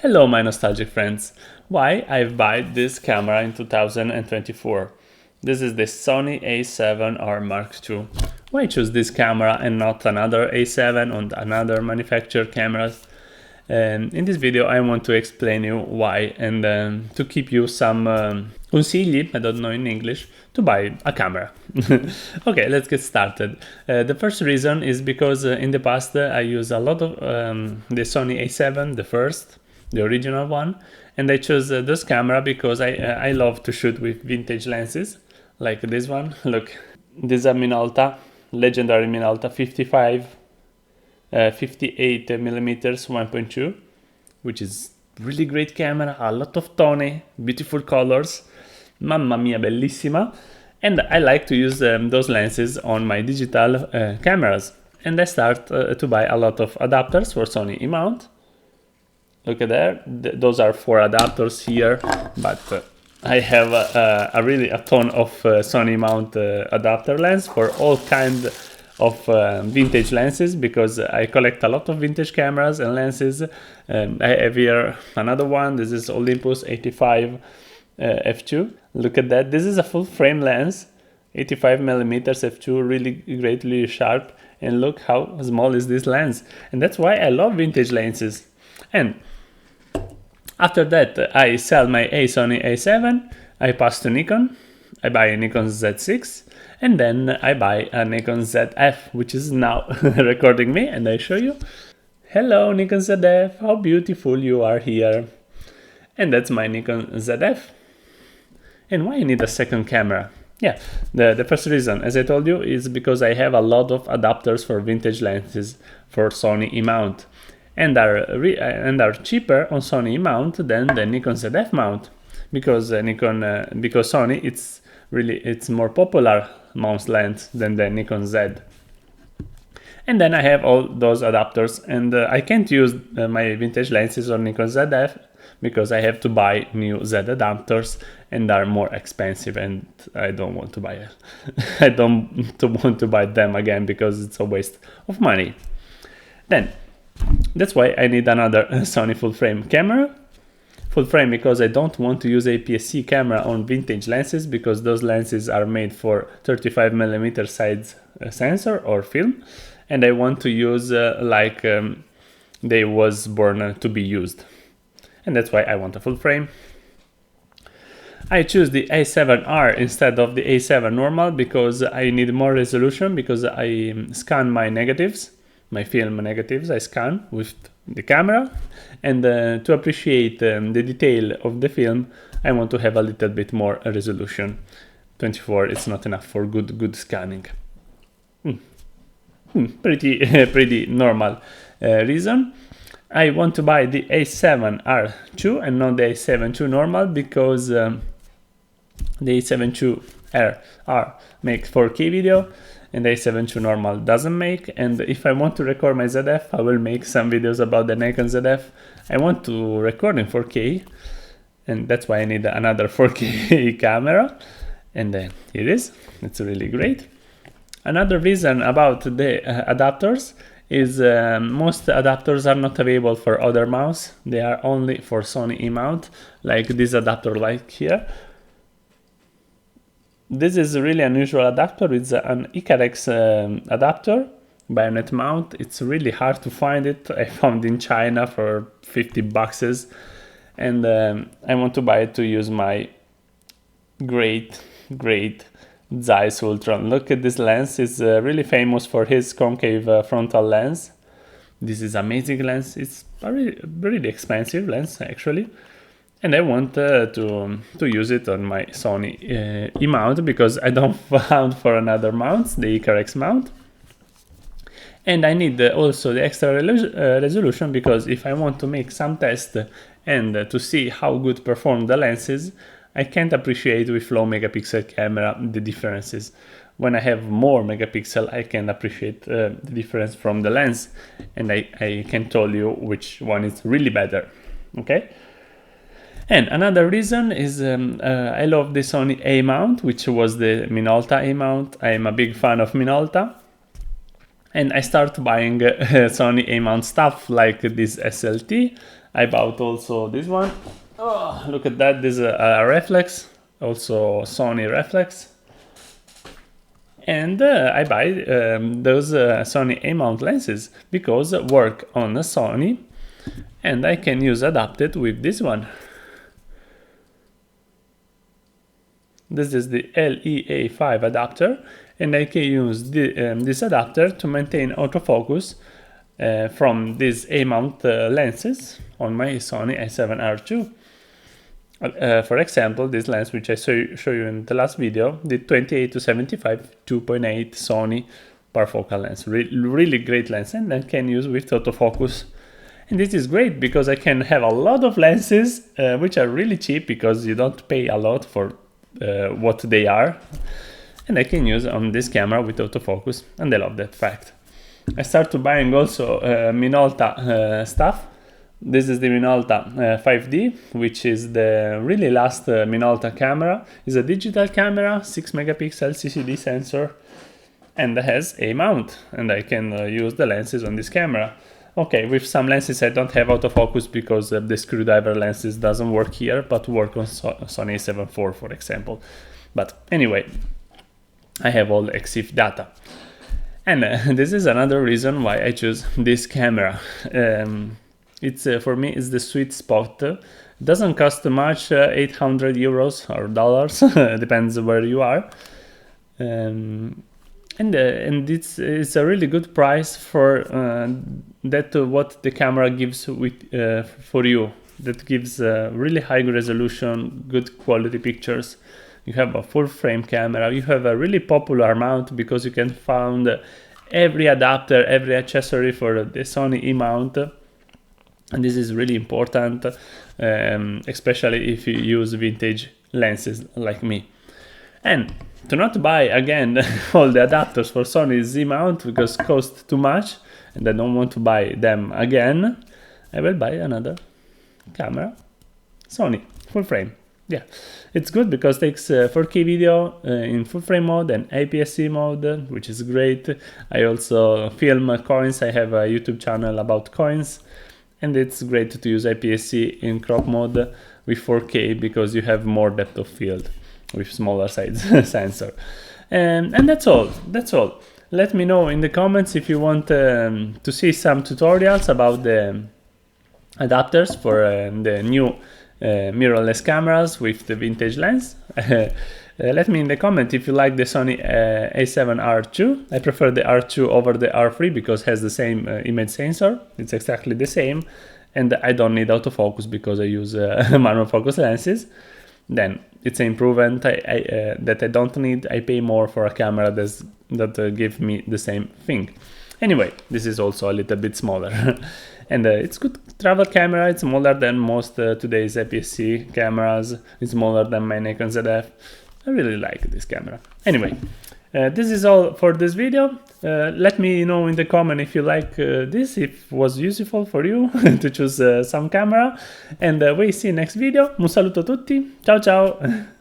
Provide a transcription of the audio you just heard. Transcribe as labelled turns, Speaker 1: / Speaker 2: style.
Speaker 1: Hello my nostalgic friends, why I've bought this camera in 2024. This is the Sony A7R Mark II. Why I choose this camera and not another A7 or another manufacturer cameras? In this video I want to explain you why and to keep you some consigli, I don't know in English, to buy a camera. Okay, let's get started. The first reason is because in the past I used a lot of the Sony A7, the original one, and I chose this camera because I love to shoot with vintage lenses like this one. Look, this is a Minolta, legendary Minolta 58 millimeters 1.2, which is really great camera, a lot of tone, beautiful colors, mamma mia bellissima. And I like to use those lenses on my digital cameras, and I start to buy a lot of adapters for Sony E-mount. Look at there, those are 4 adapters here, but I have a ton of Sony mount adapter lens for all kind of vintage lenses, because I collect a lot of vintage cameras and lenses. I have here another one. This is Olympus 85 f2. Look at that, this is a full frame lens, 85 millimeters f2, really great, really sharp, and look how small is this lens. And that's why I love vintage lenses. And after that, I sell my Sony A7, I pass to Nikon, I buy a Nikon Z6, and then I buy a Nikon Zf, which is now recording me, and I show you. Hello Nikon Zf, how beautiful you are here. And that's my Nikon Zf. And why I need a second camera? Yeah, the first reason, as I told you, is because I have a lot of adapters for vintage lenses for Sony E-mount. And are cheaper on Sony E-mount than the Nikon Zf mount, because because Sony it's more popular mount lens than the Nikon Z. And then I have all those adapters, and I can't use my vintage lenses on Nikon Zf because I have to buy new Z adapters, and are more expensive, and I don't want to buy I don't want to buy them again because it's a waste of money. Then that's why I need another Sony full frame camera. Full frame because I don't want to use APS-C camera on vintage lenses, because those lenses are made for 35mm size sensor or film, and I want to use like they was born to be used. And that's why I want a full frame. I choose the A7R instead of the A7 normal because I need more resolution, because I scan my negatives, my film negatives, I scan with the camera, and to appreciate the detail of the film I want to have a little bit more resolution. 24 is not enough for good scanning. Pretty normal reason. I want to buy the A7R2 and not the A7 II normal, because the A7 II R make 4K video and the A7 II normal doesn't make. And if I want to record my ZF, I will make some videos about the Nikon ZF. I want to record in 4K, and that's why I need another 4K camera, and here it is. It's really great. Another reason about the adapters is most adapters are not available for other mounts. They are only for Sony E-mount, like this adapter like here. This is a really unusual adapter. It's an Icarex adapter, bayonet mount. It's really hard to find it. I found in China for 50 bucks, and I want to buy it to use my great Zeiss Ultron. Look at this lens. It's really famous for his concave frontal lens. This is amazing lens. It's a really expensive lens actually, and I want to use it on my Sony E-mount because I don't found for another mounts the Icarex mount. And I need also the extra resolution, because if I want to make some test and to see how good perform the lenses, I can't appreciate with low megapixel camera the differences. When I have more megapixel, I can appreciate the difference from the lens, and I can tell you which one is really better. Okay. And another reason is I love the Sony A mount, which was the Minolta A mount. I am a big fan of Minolta, and I start buying Sony A mount stuff like this SLT, I bought also this one. Oh, look at that, this is a reflex, also Sony reflex. And I buy those Sony A-mount lenses because work on a Sony, and I can use adapted with this one. This is the LEA5 adapter, and I can use this adapter to maintain autofocus from these A-mount lenses on my Sony A7R2. For example, this lens which I show you in the last video, the 28-75 2.8 Sony parafocal lens, really great lens, and I can use with autofocus. And this is great because I can have a lot of lenses which are really cheap because you don't pay a lot for what they are, and I can use on this camera with autofocus, and I love that fact. I started buying also Minolta stuff. This is the Minolta 5D, which is the really last Minolta camera. It's a digital camera, 6 megapixel CCD sensor, and has a mount, and I can use the lenses on this camera. Okay, with some lenses I don't have autofocus because the screwdriver lenses doesn't work here, but work on Sony A7R2 IV, for example. But anyway, I have all EXIF data. And this is another reason why I choose this camera. It's for me, it's the sweet spot. It doesn't cost much, 800 euros or dollars, depends where you are. And it's a really good price for what the camera gives with for you. That gives really high resolution, good quality pictures. You have a full frame camera. You have a really popular mount because you can find every adapter, every accessory for the Sony E-mount. And this is really important, especially if you use vintage lenses like me. And to not buy again all the adapters for Sony Z mount because cost too much and I don't want to buy them again, I will buy another camera, Sony full frame. Yeah, it's good because it takes 4K video in full frame mode and APS-C mode, which is great. I also film coins. I have a YouTube channel about coins, and it's great to use APS-C in crop mode with 4K because you have more depth of field with smaller size sensor. And that's all. Let me know in the comments if you want to see some tutorials about the adapters for the new mirrorless cameras with the vintage lens. Let me in the comment if you like the Sony A7R2. I prefer the R2 over the R3 because it has the same image sensor. It's exactly the same, and I don't need autofocus because I use manual focus lenses. Then it's an improvement that I don't need. I pay more for a camera that give me the same thing. Anyway, this is also a little bit smaller. And it's good travel camera. It's smaller than most today's APS-C cameras. It's smaller than my Nikon Zf. I really like this camera. Anyway, this is all for this video. Let me know in the comment if you like this, if it was useful for you to choose some camera. And we see you next video. Un saluto a tutti. Ciao ciao.